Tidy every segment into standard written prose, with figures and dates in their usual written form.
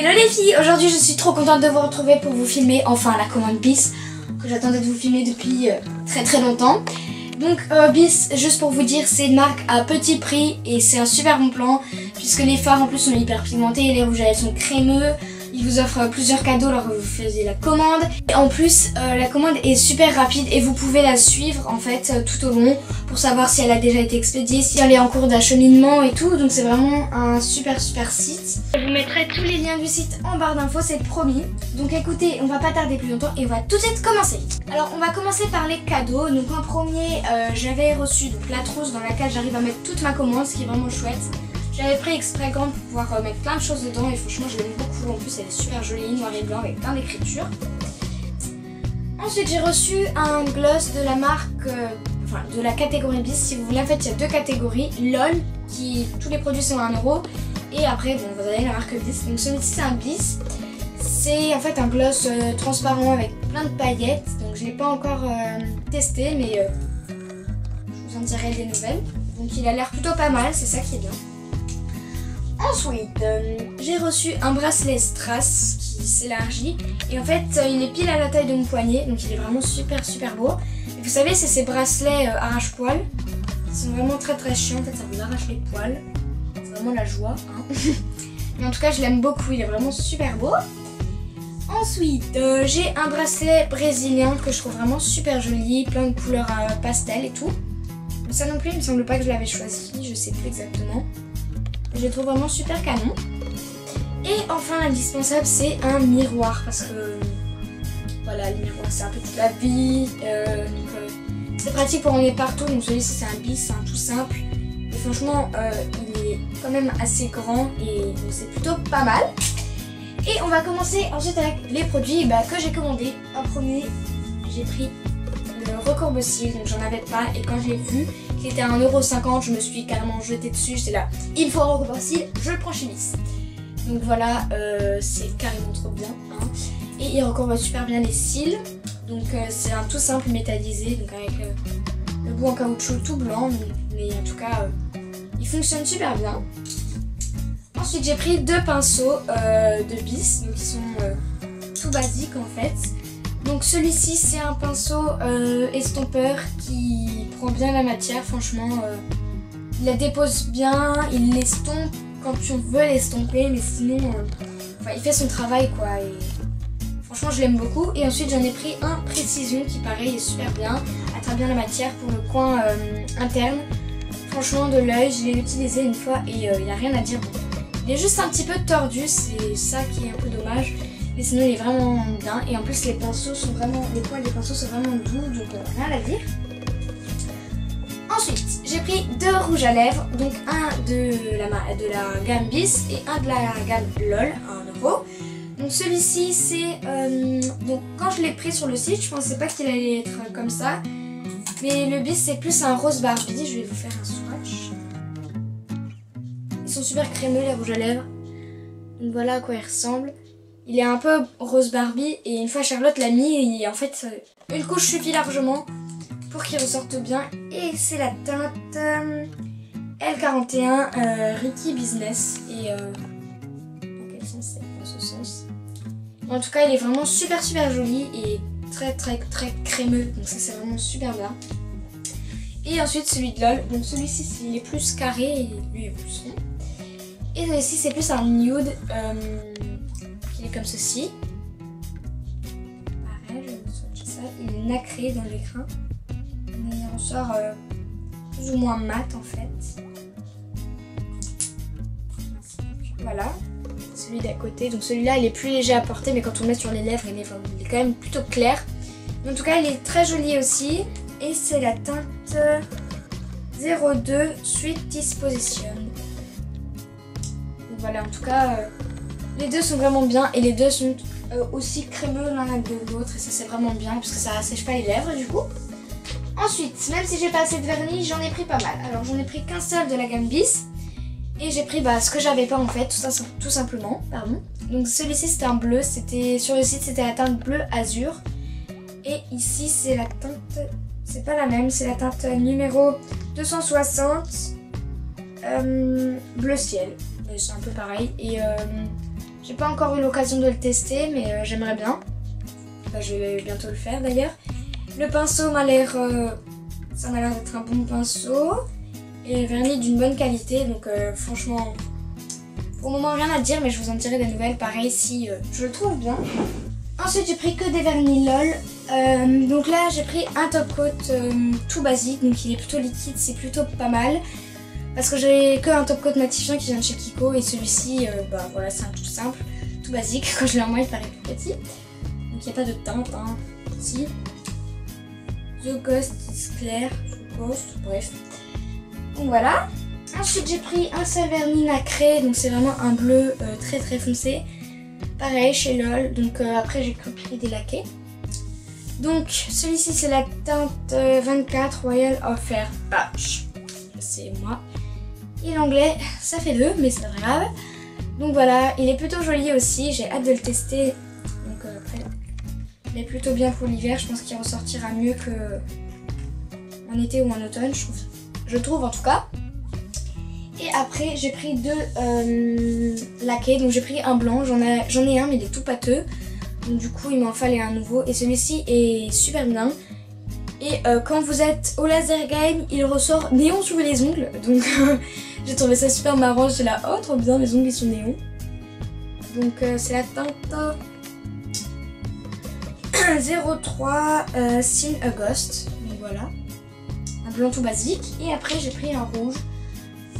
Hello les filles, aujourd'hui je suis trop contente de vous retrouver pour vous filmer enfin la commande BIS que j'attendais de vous filmer depuis très longtemps. Donc BIS, juste pour vous dire, c'est une marque à petit prix et c'est un super bon plan puisque les fards en plus sont hyper pigmentés, les rouges à lèvres sont crémeux. Ils vous offrent plusieurs cadeaux lorsque vous faisiez la commande. Et en plus, la commande est super rapide et vous pouvez la suivre en fait tout au long pour savoir si elle a déjà été expédiée, si elle est en cours d'acheminement et tout. Donc c'est vraiment un super site. Je vous mettrai tous les liens du site en barre d'infos, c'est promis. Donc écoutez, on va pas tarder plus longtemps et on va tout de suite commencer. Alors on va commencer par les cadeaux. Donc en premier, j'avais reçu donc, la trousse dans laquelle j'arrive à mettre toute ma commande, ce qui est vraiment chouette. J'avais pris exprès grande pour pouvoir mettre plein de choses dedans et franchement je l'aime beaucoup. En plus elle est super jolie, noir et blanc avec plein d'écritures. Ensuite j'ai reçu un gloss de la marque, enfin de la catégorie BIS si vous voulez. En fait il y a deux catégories, LOL qui tous les produits sont à 1 € et après bon vous avez la marque BIS. Donc celui-ci c'est un BIS. C'est en fait un gloss transparent avec plein de paillettes. Donc je ne l'ai pas encore testé mais je vous en dirai des nouvelles. Donc il a l'air plutôt pas mal, c'est ça qui est bien. Ensuite, j'ai reçu un bracelet strass qui s'élargit et en fait il est pile à la taille de mon poignet, donc il est vraiment super beau. Et vous savez, c'est ces bracelets arrache-poil, ils sont vraiment très chiants, en fait ça vous arrache les poils, c'est vraiment la joie. Hein. Mais en tout cas je l'aime beaucoup, il est vraiment super beau. Ensuite, j'ai un bracelet brésilien que je trouve vraiment super joli, plein de couleurs pastel et tout. Mais ça non plus il me semble pas que je l'avais choisi, je sais plus exactement. Je le trouve vraiment super canon. Et enfin l'indispensable c'est un miroir parce que voilà, le miroir c'est un peu toute la vie. C'est pratique pour emmener partout. Donc celui-ci c'est un BIS, c'est un tout simple. Et franchement il est quand même assez grand et c'est plutôt pas mal. Et on va commencer ensuite avec les produits que j'ai commandés. En premier j'ai pris le recourbe-cils, donc j'en avais pas et quand j'ai vu qu'il était à 1,50 €, je me suis carrément jetée dessus, j'étais là, il me faut un recourbe-cils, je le prends chez BIS. Donc voilà, c'est carrément trop bien. Hein. Et il recourbe super bien les cils, donc c'est un tout simple métallisé, donc avec le bout en caoutchouc tout blanc, mais en tout cas il fonctionne super bien. Ensuite j'ai pris deux pinceaux de BIS, donc ils sont tout basiques en fait. Donc celui-ci c'est un pinceau estompeur qui prend bien la matière, franchement il la dépose bien, il l'estompe quand tu veux l'estomper, mais sinon il fait son travail quoi et franchement je l'aime beaucoup. Et ensuite j'en ai pris un précision qui pareil est super bien, attrape bien la matière pour le coin interne. Franchement de l'œil, je l'ai utilisé une fois et il n'y a rien à dire. Il est juste un petit peu tordu, c'est ça qui est un peu dommage. Mais sinon il est vraiment bien et en plus les pinceaux sont vraiment, les poils des pinceaux sont vraiment doux, donc rien à dire. Ensuite j'ai pris deux rouges à lèvres, donc un de la gamme BIS et un de la gamme LOL à 1 €. Donc celui-ci c'est, donc quand je l'ai pris sur le site je pensais pas qu'il allait être comme ça. Mais le BIS c'est plus un rose Barbie, je vais vous faire un swatch. Ils sont super crémeux les rouges à lèvres, donc voilà à quoi ils ressemblent. Il est un peu rose Barbie et une fois Charlotte l'a mis et en fait une couche suffit largement pour qu'il ressorte bien. Et c'est la teinte L41 Ricky Business et dans quel sens c'est? Dans ce sens. En tout cas il est vraiment super joli et très crémeux, donc ça c'est vraiment super bien. Et ensuite celui de LOL, donc celui-ci il est plus carré et lui est plus rond. Et celui-ci c'est plus un nude. Il est comme ceci. Pareil, je vais vous swatcher ça. Il est nacré dans l'écran. Il ressort plus ou moins mat en fait. Voilà. Celui d'à côté. Donc celui-là il est plus léger à porter, mais quand on le met sur les lèvres, il est quand même plutôt clair. En tout cas, il est très joli aussi. Et c'est la teinte 02 Sweet Disposition. Donc voilà, en tout cas. Les deux sont vraiment bien et les deux sont aussi crémeux l'un de l'autre et ça c'est vraiment bien parce que ça assèche pas les lèvres du coup. Ensuite, même si j'ai pas assez de vernis, j'en ai pris pas mal. Alors j'en ai pris qu'un seul de la gamme BIS et j'ai pris ce que j'avais pas en fait, tout simplement. Pardon. Donc celui-ci c'était un bleu, c'était sur le site c'était la teinte bleu azur et ici c'est la teinte, c'est pas la même, c'est la teinte numéro 260 bleu ciel. C'est un peu pareil et J'ai pas encore eu l'occasion de le tester, mais j'aimerais bien. Bah, je vais bientôt le faire d'ailleurs. Le pinceau m'a l'air... ça m'a l'air d'être un bon pinceau. Et vernis d'une bonne qualité, donc franchement... Pour le moment rien à dire, mais je vous en dirai des nouvelles pareil si je le trouve bien. Ensuite j'ai pris que des vernis LOL. Donc là j'ai pris un top coat tout basique, donc il est plutôt liquide, c'est plutôt pas mal. Parce que j'ai que un top coat matifiant qui vient de chez Kiko et celui-ci, bah voilà, c'est un tout simple, tout basique. Quand je l'ai en main il paraît tout petit. Donc il n'y a pas de teinte, hein, ici. The Ghost is clair, Ghost, bref. Donc voilà. Ensuite j'ai pris un seul vernis nacré, donc c'est vraiment un bleu très très foncé. Pareil chez LOL, donc après j'ai pris des laqués. Donc celui-ci c'est la teinte 24 Royal Affair Patch. C'est moi. Et l'anglais ça fait 2 mais c'est pas grave. Donc voilà, il est plutôt joli aussi, j'ai hâte de le tester. Donc après il est plutôt bien pour l'hiver, je pense qu'il ressortira mieux que en été ou en automne, je trouve en tout cas. Et après j'ai pris 2 laquais, donc j'ai pris un blanc, j'en ai un mais il est tout pâteux. Donc du coup il m'en fallait un nouveau et celui-ci est super bien. Et quand vous êtes au laser game, il ressort néon sur les ongles. Donc j'ai trouvé ça super marrant, j'étais là, oh trop bien, mes ongles ils sont néons. Donc c'est la teinte 03 Sin August. Donc voilà, un blanc tout basique. Et après j'ai pris un rouge.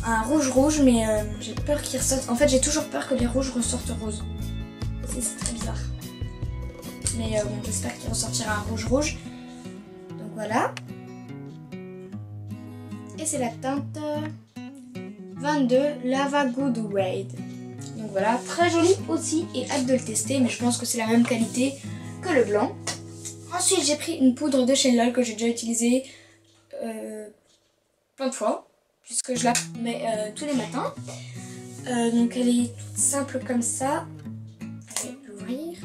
Un rouge mais j'ai peur qu'il ressorte. En fait j'ai toujours peur que les rouges ressortent roses. C'est très bizarre. Mais bon, j'espère qu'il ressortira un rouge. Donc voilà. Et c'est la teinte 22 Lava Good Wade. Donc voilà, très joli aussi et hâte de le tester. Mais je pense que c'est la même qualité que le blanc. Ensuite j'ai pris une poudre de chez LOL que j'ai déjà utilisée plein de fois. Puisque je la mets tous les matins. Donc elle est toute simple comme ça. Je vais l'ouvrir.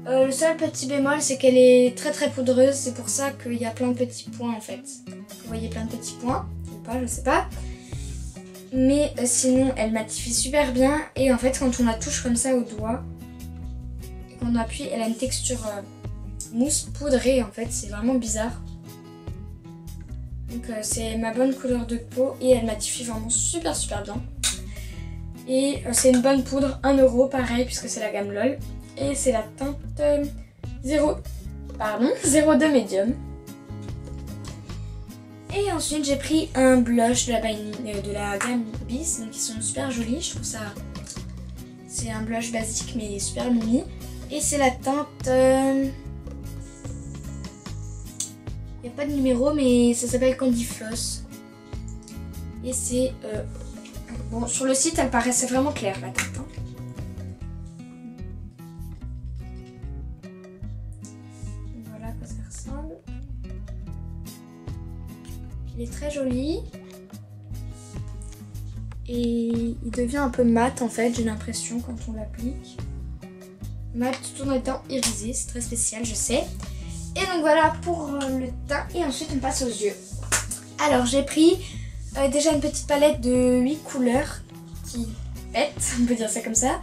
Le seul petit bémol c'est qu'elle est très très poudreuse. C'est pour ça qu'il y a plein de petits points en fait. Vous voyez plein de petits points. Ou pas, je sais pas. Mais sinon elle matifie super bien. Et en fait quand on la touche comme ça au doigt. Et qu'on appuie, elle a une texture mousse poudrée en fait. C'est vraiment bizarre. Donc c'est ma bonne couleur de peau et elle matifie vraiment super bien. Et c'est une bonne poudre, 1 € pareil puisque c'est la gamme LOL. Et c'est la teinte 02 Medium. Et ensuite j'ai pris un blush de la gamme Bis, donc ils sont super jolis, je trouve ça. C'est un blush basique mais super mimi. Et c'est la teinte... Il n'y a pas de numéro mais ça s'appelle Candy Floss. Et c'est... bon, sur le site elle paraissait vraiment claire la teinte. Hein. Voilà à quoi ça ressemble. Il est très joli. Et il devient un peu mat en fait, j'ai l'impression quand on l'applique. Mat tout en étant irisé, c'est très spécial je sais. Et donc voilà pour le teint et ensuite on passe aux yeux. Alors j'ai pris déjà une petite palette de 8 couleurs qui pètent, on peut dire ça comme ça.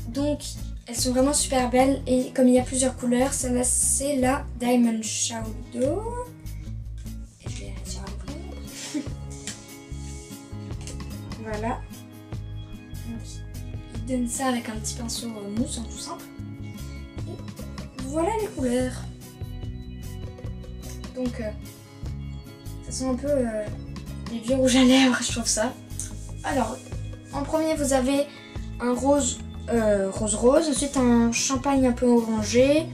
Donc elles sont vraiment super belles et comme il y a plusieurs couleurs, celle-là c'est la Diamond Shadow. Et je vais réussir à l'ouvrir. Voilà. Donc il donne ça avec un petit pinceau mousse, tout simple. Voilà les couleurs. Donc ça sent un peu les vieux rouges à lèvres, je trouve ça. Alors en premier vous avez un rose rose, ensuite un champagne un peu orangé,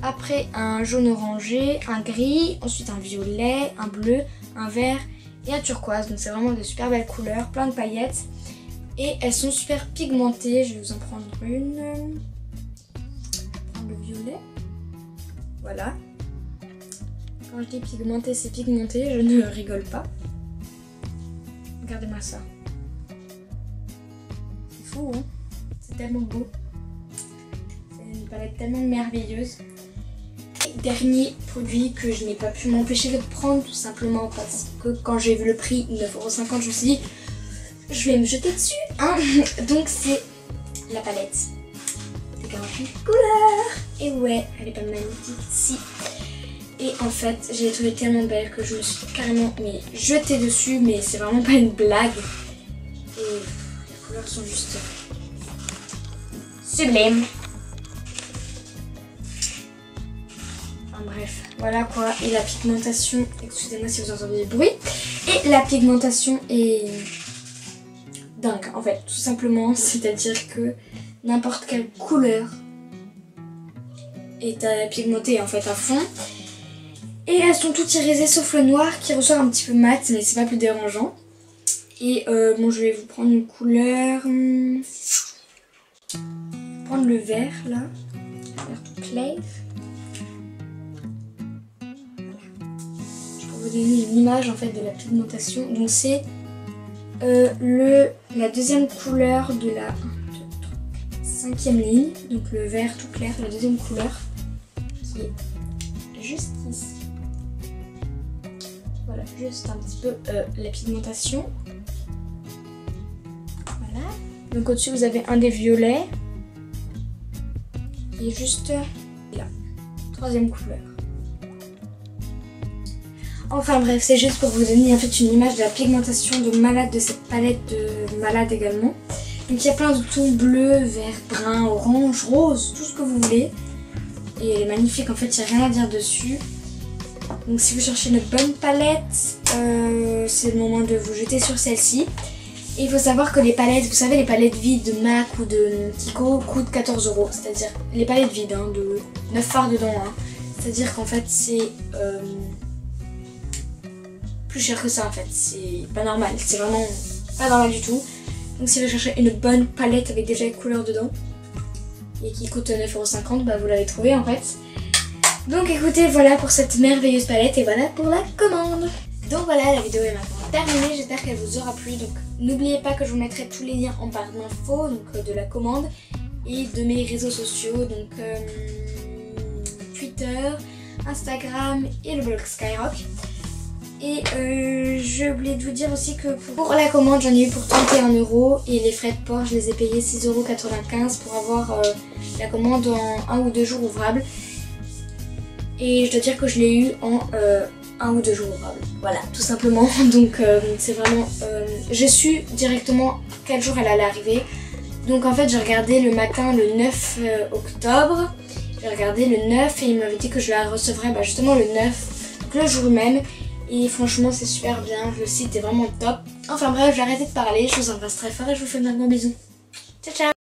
après un jaune orangé, un gris, ensuite un violet, un bleu, un vert et un turquoise. Donc c'est vraiment de super belles couleurs, plein de paillettes et elles sont super pigmentées. Je vais vous en prendre une. Le violet. Voilà. Quand je dis pigmenté, c'est pigmenté, je ne rigole pas. Regardez-moi ça. C'est fou, hein? C'est tellement beau. C'est une palette tellement merveilleuse. Et dernier produit que je n'ai pas pu m'empêcher de prendre, tout simplement parce que quand j'ai vu le prix, 9,50 €, je me suis dit, je vais me jeter dessus, hein. Donc c'est la palette de 48 couleurs. Et ouais, elle est pas magnifique, si. Et en fait, j'ai trouvé tellement belle que je me suis carrément jetée dessus, mais c'est vraiment pas une blague. Et les couleurs sont juste sublimes. Enfin bref, voilà quoi. Et la pigmentation, excusez-moi si vous entendez du bruit. Et la pigmentation est dingue en fait, tout simplement. C'est-à-dire que n'importe quelle couleur est pigmentée en fait à fond. Et elles sont toutes irisées sauf le noir qui ressort un petit peu mat, mais c'est pas plus dérangeant. Et bon, je vais vous prendre une couleur. Prendre le vert là, le vert tout clair. Voilà. Je peux vous donner une image en fait de la pigmentation. Donc c'est la deuxième couleur de la 5e ligne. Donc le vert tout clair, la deuxième couleur qui est juste ici. Voilà, juste un petit peu la pigmentation. Voilà. Donc au-dessus vous avez un des violets. Et juste là, 3e couleur. Enfin bref, c'est juste pour vous donner en fait une image de la pigmentation de malade de cette palette de malade également. Donc il y a plein de tons bleus, vert, brun, orange, rose, tout ce que vous voulez. Et elle est magnifique, en fait il n'y a rien à dire dessus. Donc si vous cherchez une bonne palette, c'est le moment de vous jeter sur celle-ci. Et il faut savoir que les palettes, vous savez les palettes vides de MAC ou de Kiko coûtent 14 €. C'est-à-dire les palettes vides, hein, de 9 fards dedans. Hein. C'est-à-dire qu'en fait c'est plus cher que ça en fait. C'est pas normal, c'est vraiment pas normal du tout. Donc si vous cherchez une bonne palette avec déjà les couleurs dedans et qui coûte 9,50 €, bah vous l'avez trouvé en fait. Donc écoutez, voilà pour cette merveilleuse palette et voilà pour la commande. Donc voilà, la vidéo est maintenant terminée, j'espère qu'elle vous aura plu. Donc n'oubliez pas que je vous mettrai tous les liens en barre d'infos, donc de la commande et de mes réseaux sociaux, donc Twitter, Instagram et le blog Skyrock. Et j'ai oublié de vous dire aussi que pour la commande, j'en ai eu pour 31 € et les frais de port, je les ai payés 6,95 € pour avoir la commande en 1 ou 2 jours ouvrables. Et je dois dire que je l'ai eu en 1 ou 2 jours ouvrables. Voilà, tout simplement. Donc c'est vraiment... j'ai su directement quel jour elle allait arriver. Donc en fait, j'ai regardé le matin le 9 octobre. J'ai regardé le 9 et il m'avait dit que je la recevrais justement le 9, donc le jour même. Et franchement, c'est super bien. Le site est vraiment top. Enfin bref, j'ai arrêté de parler. Je vous embrasse très fort et je vous fais maintenant un gros bisou. Ciao, ciao!